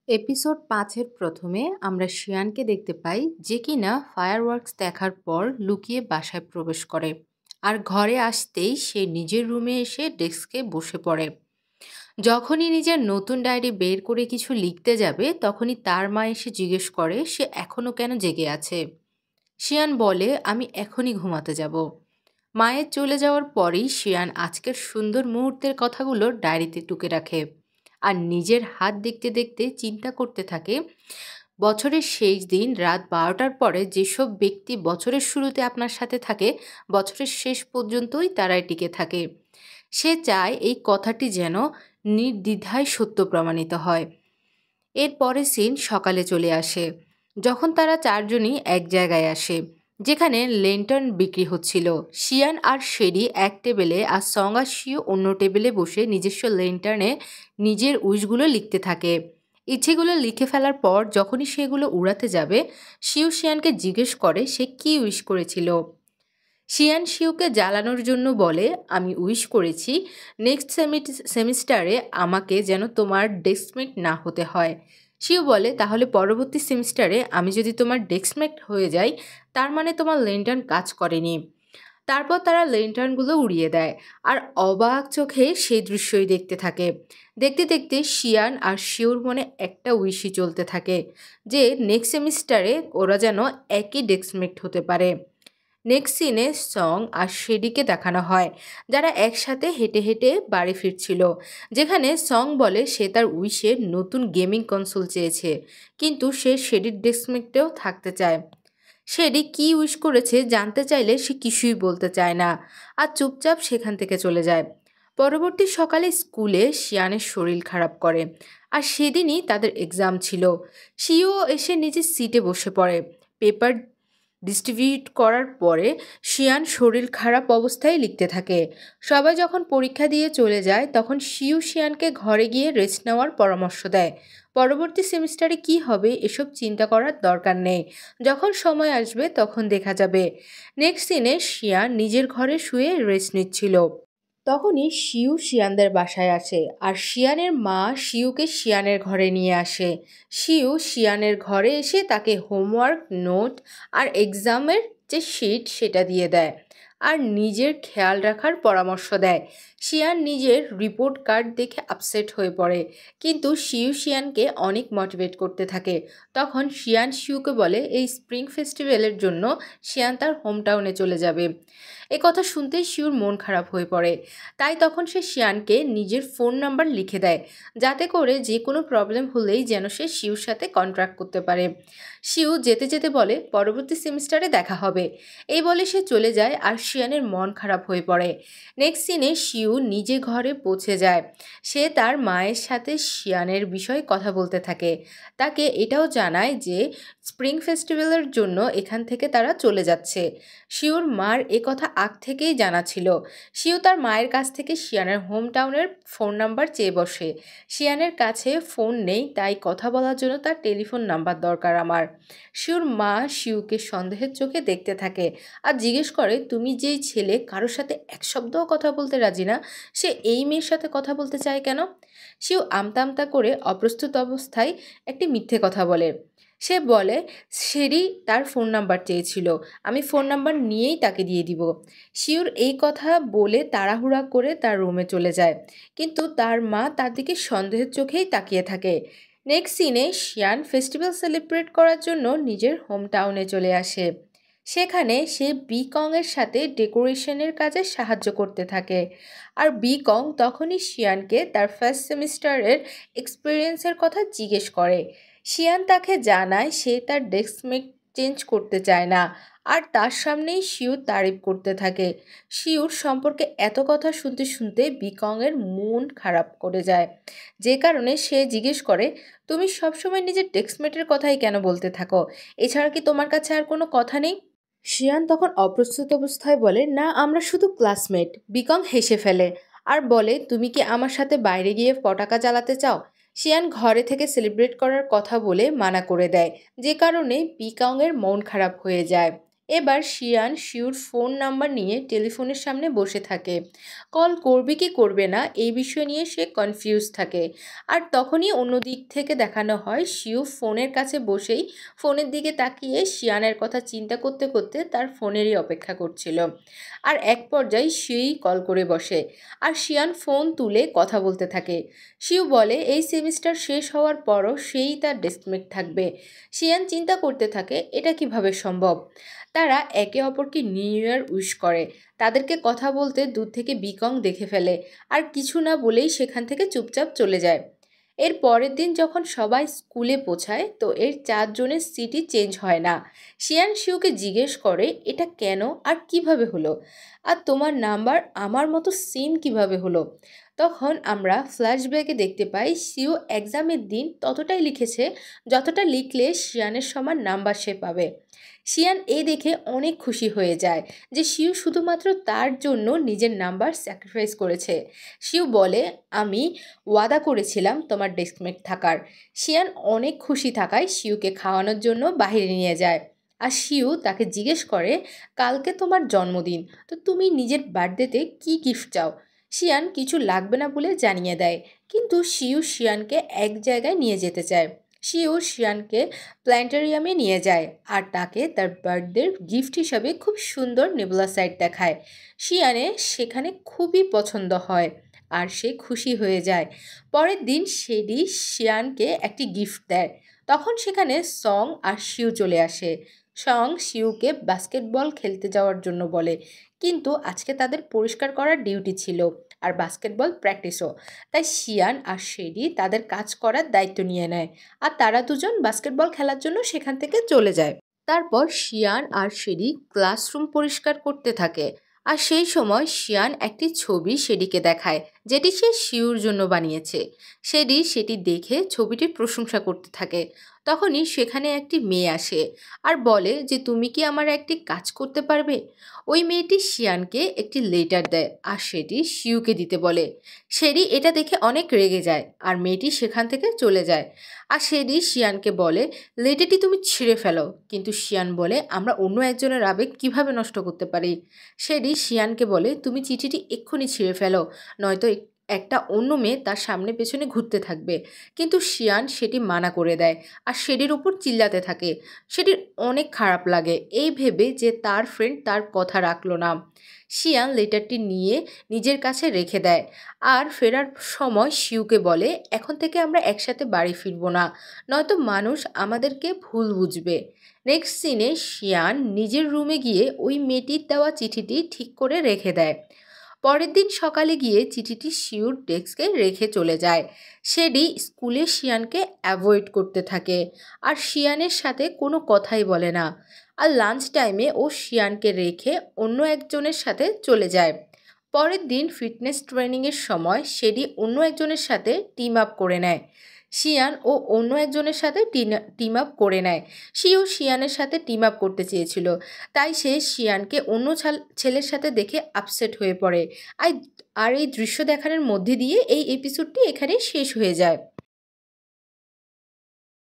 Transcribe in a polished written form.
Episode ৫-এর প্রথমে আমরা শিয়ানকে দেখতে পাই যে কিনা ফায়ারওয়ার্কস দেখার পর লুকিয়ে বাসায় প্রবেশ করে আর ঘরে আসতেই সে নিজের রুমে এসে ডেস্কে বসে পড়ে। যখনই নিজের নতুন ডায়েরি বের করে কিছু লিখতে যাবে তখনই তার মা এসে জিজ্ঞেস করে সে এখনও কেন জেগে আছে। শিয়ান বলে আমি এখনই ঘুমাতে যাব। মায়ের চলে যাওয়ার পরেই শিয়ান আজকের সুন্দর মুহূর্তের কথাগুলো ডায়েরিতে টুকে রাখে আর নিজের হাত দেখতে দেখতে চিন্তা করতে থাকে বছরের শেষ দিন রাত ১২টার পরে যেসব ব্যক্তি বছরের শুরুতে আপনার সাথে থাকে বছরের শেষ পর্যন্তই তারাই টিকে থাকে। সে চায় এই কথাটি যেন নির্দ্বিধায় সত্য প্রমাণিত হয়। এর পরের সিন সকালে চলে আসে যখন তারা চারজনই এক জায়গায় আসে যেখানে লেন্টার্ন বিক্রি হচ্ছিল। শিয়ান আর শেরি এক টেবিলে আর সং আর শিও অন্য টেবিলে বসে নিজস্ব লেন্টার্নে নিজের উইশগুলো লিখতে থাকে। ইচ্ছেগুলো লিখে ফেলার পর যখনই সেগুলো উড়াতে যাবে শিও শিয়ানকে জিজ্ঞেস করে সে কি উইশ করেছিল। শিয়ান শিউকে জ্বালানোর জন্য বলে আমি উইশ করেছি নেক্সট সেমিস্টারে আমাকে যেন তোমার ডেস্কমেট না হতে হয়। শিউ বলে তাহলে পরবর্তী সেমিস্টারে আমি যদি তোমার ডেস্কমেট হয়ে যাই তার মানে তোমার লেন্টার্ন কাজ করেনি। তারপর তারা লেন্টার্নগুলো উড়িয়ে দেয় আর অবাক চোখে সেই দৃশ্যই দেখতে থাকে। দেখতে দেখতে শিয়ান আর শিউর মনে একটা উইশই চলতে থাকে যে নেক্সট সেমিস্টারে ওরা যেন একই ডেস্কমেট হতে পারে। নেক্সট সিনে সং আর শেডিকে দেখানো হয় যারা একসাথে হেঁটে হেঁটে বাড়ি ফিরছিল, যেখানে সং বলে সে তার উইশে নতুন গেমিং কনসোল চেয়েছে কিন্তু সে শেডির ডেস্কমেটেও থাকতে চায়। শেডি কি উইশ করেছে জানতে চাইলে সে কিছুই বলতে চায় না আর চুপচাপ সেখান থেকে চলে যায়। পরবর্তী সকালে স্কুলে শিয়ানের শরীর খারাপ করে আর সেদিনই তাদের এক্সাম ছিল। শিও এসে নিজের সিটে বসে পড়ে। পেপার ডিস্ট্রিবিউট করার পরে শিয়ান শরীর খারাপ অবস্থায় লিখতে থাকে। সবাই যখন পরীক্ষা দিয়ে চলে যায় তখন শিউ শিয়ানকে ঘরে গিয়ে রেস্ট নেওয়ার পরামর্শ দেয়। পরবর্তী সেমিস্টারে কি হবে এসব চিন্তা করার দরকার নেই, যখন সময় আসবে তখন দেখা যাবে। নেক্সট সিনে শিয়ান নিজের ঘরে শুয়ে রেস্ট নিচ্ছিল। তখনই শিউ শিয়ানদের বাসায় আসে আর শিয়ানের মা শিউকে শিয়ানের ঘরে নিয়ে আসে। শিউ শিয়ানের ঘরে এসে তাকে হোমওয়ার্ক নোট আর এক্সামের যে শিট সেটা দিয়ে দেয় আর নিজের খেয়াল রাখার পরামর্শ দেয়। শিয়ান নিজের রিপোর্ট কার্ড দেখে আপসেট হয়ে পড়ে কিন্তু শিউ শিয়ানকে অনেক মোটিভেট করতে থাকে। তখন শিয়ান শিউকে বলে এই স্প্রিং ফেস্টিভ্যালের জন্য শিয়ান তার হোম টাউনে চলে যাবে। এ কথা শুনতেই শিউর মন খারাপ হয়ে পড়ে, তাই তখন সে শিয়ানকে নিজের ফোন নাম্বার লিখে দেয় যাতে করে যে কোনো প্রবলেম হলেই যেন সে শিউর সাথে কন্ট্যাক্ট করতে পারে। শিউ যেতে যেতে বলে পরবর্তী সেমিস্টারে দেখা হবে, এই বলে সে চলে যায় আর শিয়ানের মন খারাপ হয়ে পড়ে। নেক্সট সিনে শিউ নিজে ঘরে পৌঁছে যায়। সে তার মায়ের সাথে শিয়ানের বিষয়ে কথা বলতে থাকে, তাকে এটাও জানায় যে স্প্রিং ফেস্টিভ্যালের জন্য এখান থেকে তারা চলে যাচ্ছে। শিউর মার এ কথা আগ থেকেই জানা ছিল। শিউ তার মায়ের কাছ থেকে শিয়ানের হোম টাউনের ফোন নাম্বার চেয়ে বসে। শিয়ানের কাছে ফোন নেই, তাই কথা বলার জন্য তার টেলিফোন নাম্বার দরকার আমার। শিউর মা শিউকে সন্দেহের চোখে দেখতে থাকে আর জিজ্ঞেস করে তুমি যেই ছেলে কারোর সাথে এক শব্দও কথা বলতে রাজি না, সে এই মেয়ের সাথে কথা বলতে চায় কেন? শিউ আমতা আমতা করে অপ্রস্তুত অবস্থায় একটি মিথ্যে কথা বলে। সে বলে শেরি তার ফোন নাম্বার চেয়েছিল, আমি ফোন নাম্বার নিয়েই তাকে দিয়ে দিব। শিউর এই কথা বলে তাড়াহুড়া করে তার রুমে চলে যায় কিন্তু তার মা তার দিকে সন্দেহের চোখেই তাকিয়ে থাকে। নেক্সট সিনে শিয়ান ফেস্টিভ্যাল সেলিব্রেট করার জন্য নিজের হোম টাউনে চলে আসে। সেখানে সে বিকংয়ের সাথে ডেকোরেশনের কাজে সাহায্য করতে থাকে আর বিকং তখনই শিয়ানকে তার ফার্স্ট সেমিস্টারের এক্সপিরিয়েন্সের কথা জিজ্ঞেস করে। শিয়ান তাকে জানায় সে তার ডেস্কমেট চেঞ্জ করতে চায় না আর তার সামনেই শিউর তারিফ করতে থাকে। শিউর সম্পর্কে এত কথা শুনতে শুনতে বিকংয়ের মন খারাপ করে যায়, যে কারণে সে জিজ্ঞেস করে তুমি সবসময় নিজের ডেস্কমেটের কথাই কেন বলতে থাকো, এছাড়া কি তোমার কাছে আর কোনো কথা নেই? শিয়ান তখন অপ্রস্তুত অবস্থায় বলে না আমরা শুধু ক্লাসমেট। বিকং হেসে ফেলে আর বলে তুমি কি আমার সাথে বাইরে গিয়ে পটাকা জ্বালাতে চাও? শিয়ান ঘরে থেকে সেলিব্রেট করার কথা বলে মানা করে দেয়, যে কারণে বিকংয়ের মন খারাপ হয়ে যায়। এবার শিয়ান শিউর ফোন নাম্বার নিয়ে টেলিফোনের সামনে বসে থাকে। কল করবে কি করবে না এই বিষয় নিয়ে সে কনফিউজ থাকে। আর তখনই অন্য দিক থেকে দেখানো হয় শিউ ফোনের কাছে বসেই ফোনের দিকে তাকিয়ে শিয়ানের কথা চিন্তা করতে করতে তার ফোনেরই অপেক্ষা করছিল। আর এক পর্যায়ে শিউই কল করে বসে, আর শিয়ান ফোন তুলে কথা বলতে থাকে। শিউ বলে এই সেমিস্টার শেষ হওয়ার পরও সেই তার ডেস্কমেট থাকবে। শিয়ান চিন্তা করতে থাকে এটা কিভাবে সম্ভব। তারা একে অপরকে নিউ ইয়ার উইশ করে, তাদেরকে কথা বলতে দূর থেকে বিকং দেখে ফেলে, আর কিছু না বলেই সেখান থেকে চুপচাপ চলে যায়। এর পরের দিন যখন সবাই স্কুলে পৌঁছায় তো এর 4 জনের সিটই চেঞ্জ হয় না। শিয়ান শিউকে জিজ্ঞেস করে এটা কেন আর কিভাবে হলো, আর তোমার নাম্বার আমার মতো সেম কিভাবে হলো। তখন আমরা ফ্ল্যাশব্যাকে দেখতে পাই শিউ এক্সামের দিন ততটাই লিখেছে যতটা লিখলে শিয়ানের সমান নাম্বার সে পাবে। শিয়ান এ দেখে অনেক খুশি হয়ে যায় যে শিউ শুধুমাত্র তার জন্য নিজের নাম্বার স্যাক্রিফাইস করেছে। শিউ বলে আমি ওয়াদা করেছিলাম তোমার ডেস্কমেট থাকার। শিয়ান অনেক খুশি থাকায় শিউকে খাওয়ানোর জন্য বাইরে নিয়ে যায়। আর শিউ তাকে জিজ্ঞেস করে কালকে তোমার জন্মদিন, তো তুমি নিজের বার্থডেতে কি গিফট চাও। শিয়ান কিছু লাগবে না বলে জানিয়ে দেয়, কিন্তু শিউ শিয়ানকে এক জায়গায় নিয়ে যেতে চায়। শিউ শিয়ানকে প্ল্যানেটেরিয়ামে নিয়ে যায় আর তাকে তার বার্থডের গিফট হিসাবে খুব সুন্দর নেবুলা সাইট দেখায়। শিয়ানের সেখানে খুবই পছন্দ হয় আর সে খুশি হয়ে যায়। পরের দিন শেডি শিয়ানকে একটি গিফট দেয়। তখন সেখানে সং আর শিউ চলে আসে। সং শিউকে বাস্কেটবল খেলতে যাওয়ার জন্য বলে, কিন্তু আজকে তাদের পরিষ্কার করার ডিউটি ছিল আর বাস্কেটবল প্র্যাকটিসও। তাই শিয়ান আর শেডি তাদের কাজ করার দায়িত্ব নিয়ে নেয় আর তারা দুজন বাস্কেটবল খেলার জন্য সেখান থেকে চলে যায়। তারপর শিয়ান আর শেডি ক্লাসরুম পরিষ্কার করতে থাকে, আর সেই সময় শিয়ান একটি ছবি শেডিকে দেখায় যেটি সে শিউর জন্য বানিয়েছে। শেডি সেটি দেখে ছবিটির প্রশংসা করতে থাকে। তখনই সেখানে একটি মেয়ে আসে আর বলে যে তুমি কি আমার একটি কাজ করতে পারবে। ওই মেয়েটি শিয়ানকে একটি লেটার দেয় আর সেটি শিউকে দিতে বলে। শেডি এটা দেখে অনেক রেগে যায় আর মেয়েটি সেখান থেকে চলে যায়। আর শেডি শিয়ানকে বলে লেটারটি তুমি ছিঁড়ে ফেলো, কিন্তু শিয়ান বলে আমরা অন্য একজনের আবেগ কিভাবে নষ্ট করতে পারি। শেডি শিয়ানকে বলে তুমি চিঠিটি এক্ষুনি ছিঁড়ে ফেলো, নয়তো একটা অন্য মেয়ে তার সামনে পেছনে ঘুরতে থাকবে। কিন্তু শিয়ান সেটি মানা করে দেয় আর শেডির উপর চিল্লাতে থাকে। সেটির অনেক খারাপ লাগে এই ভেবে যে তার ফ্রেন্ড তার কথা রাখলো না। শিয়ান লেটারটি নিয়ে নিজের কাছে রেখে দেয় আর ফেরার সময় শিউকে বলে এখন থেকে আমরা একসাথে বাড়ি ফিরবো না, নয়তো মানুষ আমাদেরকে ভুল বুঝবে। নেক্সট সিনে শিয়ান নিজের রুমে গিয়ে ওই মেয়েটির দেওয়া চিঠিটি ঠিক করে রেখে দেয়। পরের দিন সকালে গিয়ে চিঠিটি শিউর ডেস্কে রেখে চলে যায়। শেডি স্কুলে শিয়ানকে অ্যাভয়েড করতে থাকে আর শিয়ানের সাথে কোনো কথাই বলে না। আর লাঞ্চ টাইমে ও শিয়ানকে রেখে অন্য একজনের সাথে চলে যায়। পরের দিন ফিটনেস ট্রেনিংয়ের সময় শেডি অন্য একজনের সাথে টিম আপ করে নেয়। শিয়ান ও অন্য একজনের সাথে টিম আপ করে নেয়। শিউ শিয়ানের সাথে টিম আপ করতে চেয়েছিল, তাই সে শিয়ানকে অন্য ছেলের সাথে দেখে আপসেট হয়ে পড়ে। আর এই দৃশ্য দেখানোর মধ্যে দিয়ে এই এপিসোডটি এখানে শেষ হয়ে যায়।